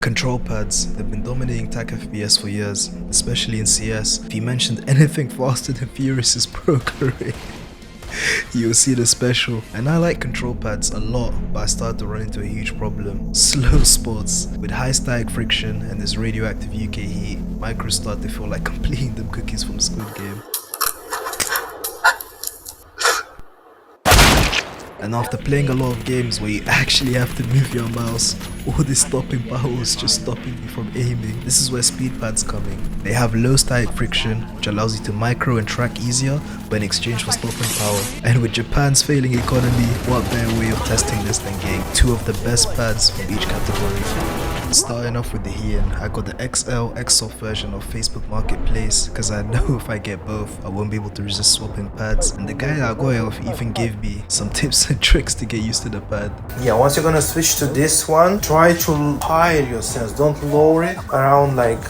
Control pads, they've been dominating TAC FPS for years, especially in CS. If you mentioned anything faster than Furious's pro career, you'll see the special. And I like control pads a lot, but I started to run into a huge problem. Slow spots. With high static friction and this radioactive UK heat, micros start to feel like completing them cookies from Squid Game. And after playing a lot of games where you actually have to move your mouse, all this stopping power was just stopping me from aiming. This is where speed pads come in. They have low static friction, which allows you to micro and track easier, but in exchange for stopping power. And with Japan's failing economy, what better way of testing this than getting two of the best pads from each category. Starting off with the Hien, I got the XL X-Soft version of Facebook Marketplace because I know if I get both, I won't be able to resist swapping pads. And the guy I got it off even gave me some tips and tricks to get used to the pad. Yeah, once you're gonna switch to this one, try to higher your sense, don't lower it around like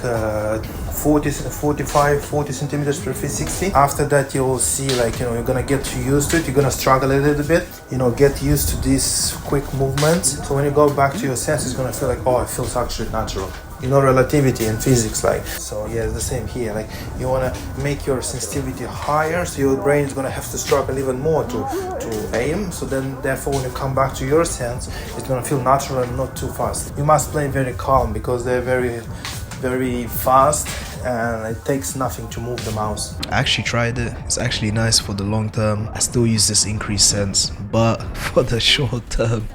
40 centimeters per 360. After that you'll see, like, you know, you're gonna get used to it, you're gonna struggle a little bit, you know, get used to these quick movements. So when you go back to your sense, it's gonna feel like, oh, it feels actually natural. You know, relativity and physics, like. So yeah, it's the same here. Like, you wanna make your sensitivity higher, so your brain is gonna have to struggle even more to aim. So then, therefore, when you come back to your sense, it's gonna feel natural and not too fast. You must play very calm because they're very fast and it takes nothing to move the mouse. I actually tried it. It's actually nice for the long term. I still use this increased sense, but for the short term,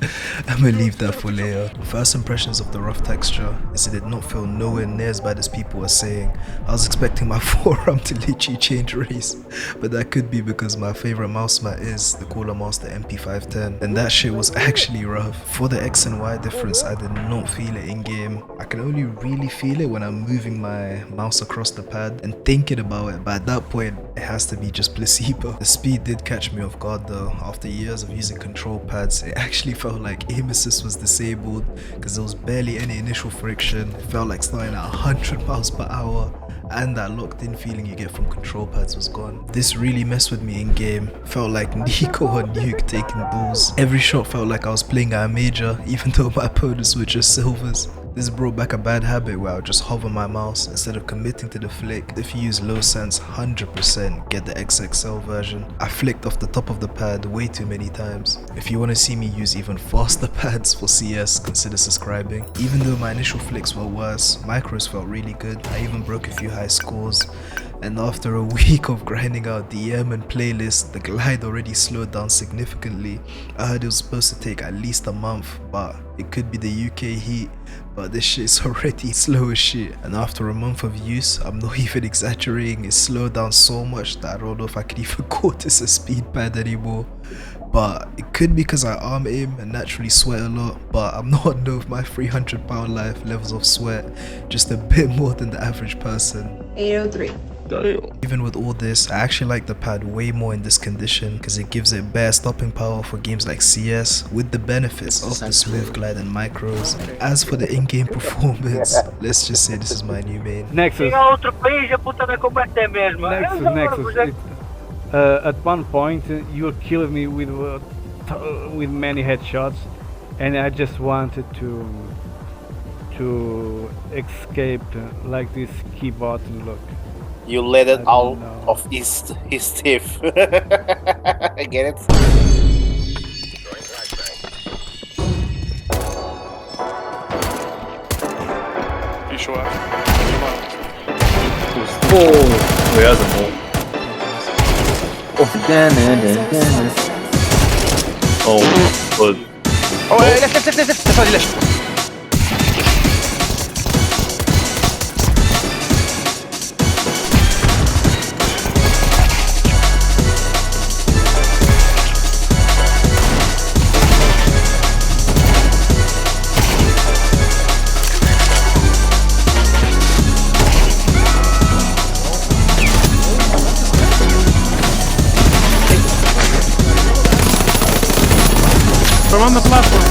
I'm gonna leave that for later. First impressions of the rough texture is it did not feel nowhere near as bad as people were saying. I was expecting my forearm to literally change race, but that could be because my favorite mouse mat is the Coolermaster MP510, and that shit was actually rough. For the X and Y difference, I did not feel it in game. I can only really feel it when I'm moving my mouse across the pad and thinking about it, but at that point it has to be just placebo. The speed did catch me off guard though. After years of using control pads, it actually felt like aim assist was disabled because there was barely any initial friction. It felt like starting at 100 miles per hour, and that locked in feeling you get from control pads was gone. This really messed with me in game. Felt like Nico or Nuke taking balls. Every shot felt like I was playing at a major, even though my opponents were just silvers. This brought back a bad habit where I would just hover my mouse instead of committing to the flick. If you use low sense, 100% get the XXL version. I flicked off the top of the pad way too many times. If you want to see me use even faster pads for CS, consider subscribing. Even though my initial flicks were worse, micros felt really good. I even broke a few high scores. And after a week of grinding out DM and playlist, the glide already slowed down significantly. I heard it was supposed to take at least a month, but it could be the UK heat, but this shit is already slow as shit. And after a month of use, I'm not even exaggerating, it slowed down so much that I don't know if I could even call this a speed pad anymore. But it could be because I arm aim and naturally sweat a lot, but I'm not known with my 300-pound life levels of sweat, just a bit more than the average person. 803. Even with all this, I actually like the pad way more in this condition because it gives it better stopping power for games like CS with the benefits of the smooth glide and micros. As for the in-game performance, let's just say this is my new main. Nexus. At one point, you were killing me with many headshots, and I just wanted to escape like this key button look. You let it out of his teeth. I get it. You sure? Oh, ja, ze mol. Oh, good. Oh, left. From on the platform.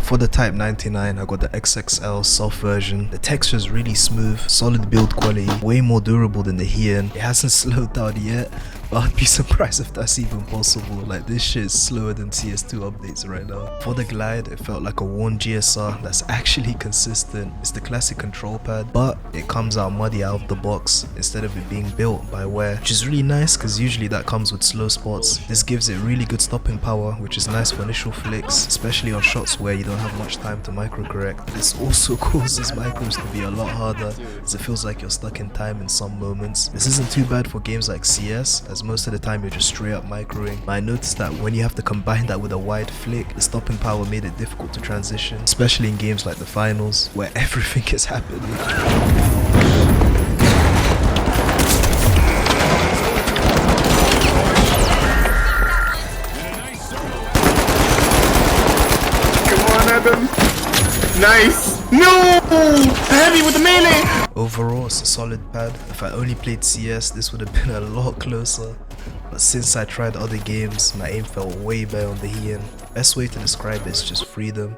For the Type99, I got the XXL soft version. The texture is really smooth, solid build quality, way more durable than the Hien. It hasn't slowed down yet, but I'd be surprised if that's even possible. Like, this shit is slower than CS2 updates right now. For the glide, it felt like a worn GSR that's actually consistent. It's the classic control pad, but it comes out muddy out of the box instead of it being built by wear, which is really nice because usually that comes with slow spots. This gives it really good stopping power, which is nice for initial flicks, especially on shots where you don't have much time to micro correct. This also causes micros to be a lot harder, as it feels like you're stuck in time in some moments. This isn't too bad for games like CS, as most of the time you're just straight up microing, but I noticed that when you have to combine that with a wide flick, the stopping power made it difficult to transition, especially in games like the finals, where everything is happening. Nice! No! Heavy with the melee! Overall, it's a solid pad. If I only played CS, this would have been a lot closer. But since I tried other games, my aim felt way better on the Hien. Best way to describe it is just freedom.